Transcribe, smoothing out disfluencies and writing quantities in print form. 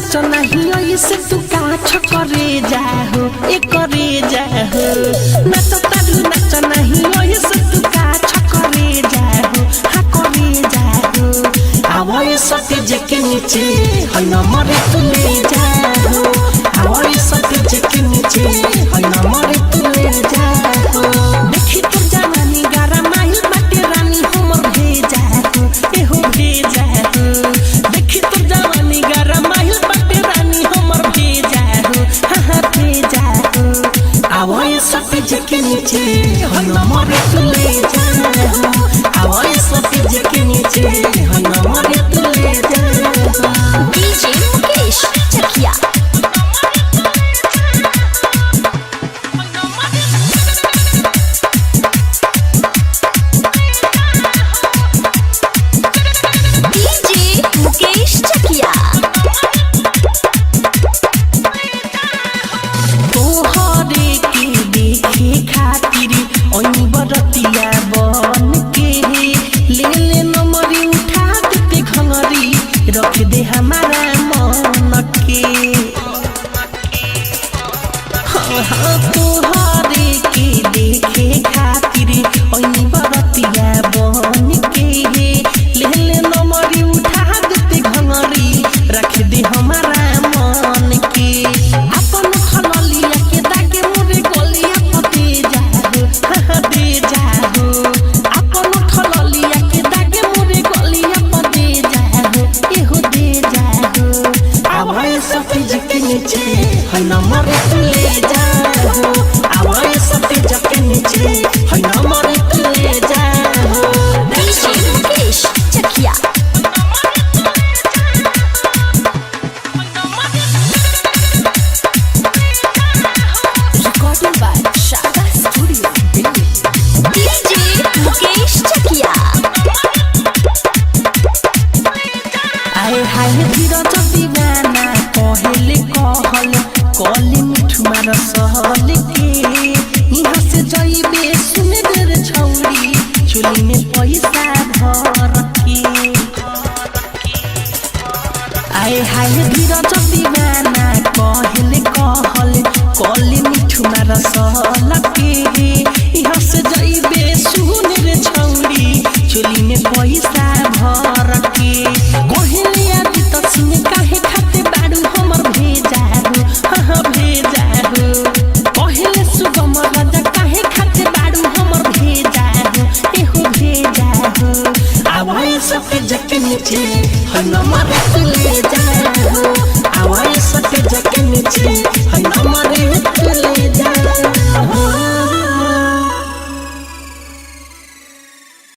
नाच नहीं ऐसे तू काछ करे जाहो ए करे जाहो नाच तारू नाच नहीं ऐसे तू काछ करे जाहो हा करे जाहो आवाज सटे जके नीचे है नंबर तू ले जाहो आवाज सटे जके नीचे है नंबर तू ले जाहो देखी तू जवानी गारा माहिल बाटे रानी हमर भेजा हो ए हो भेजा हो देखी तू जवानी गारा माहिल बाटे रानी हमर भेजा हो हा हा भेजा हो आवाज सटे जके नीचे है नंबर तू ले जाहो आवाज सटे जके नीचे है नंबर तू ले जाहो डीजे मुकेश चकिया रख दे हमारा मन के हाँ तोहरे के देखे खातिर ओनी बरतिया बन के ले ले नंबर उठा देते घंगरी रख दे हमारा मन के अपन खललिया के दागे मोरे गलिया पते जाहो हाँ दे जाहो अपन खललिया के दागे मोरे गलिया पते जाहो एहो दे जाहो आवाज सफे जके नीचे है नंबर तू ले जाहो आवाज सफे जके नीचे है नंबर तू ले जाहो DJ Mukesh Chakiya recording by Sharda studio Delhi DJ Mukesh Chakiya आए हाय धीरज दीवाना कहले कहल कली मिठू मार सहल के यहाँ से जइबे सुने देर छौरी चुली में पैसा भर के आए हाय धीरज दीवाना कहले कहल कली मिठू मार सहल के यहाँ से जइबे सुने देर छौरी चुली में पैसा भर के कहले आदि त सुने काहे खाते बाडू हमर भेजा हो हाँ भेजा हो कहले सुगम राजा काहे खाते बाडू हमर भेजा हो एहो भेजा हो आवाज सफे जके नीचे है नंबर तू ले जाहो आवाज सफे जके नीचे है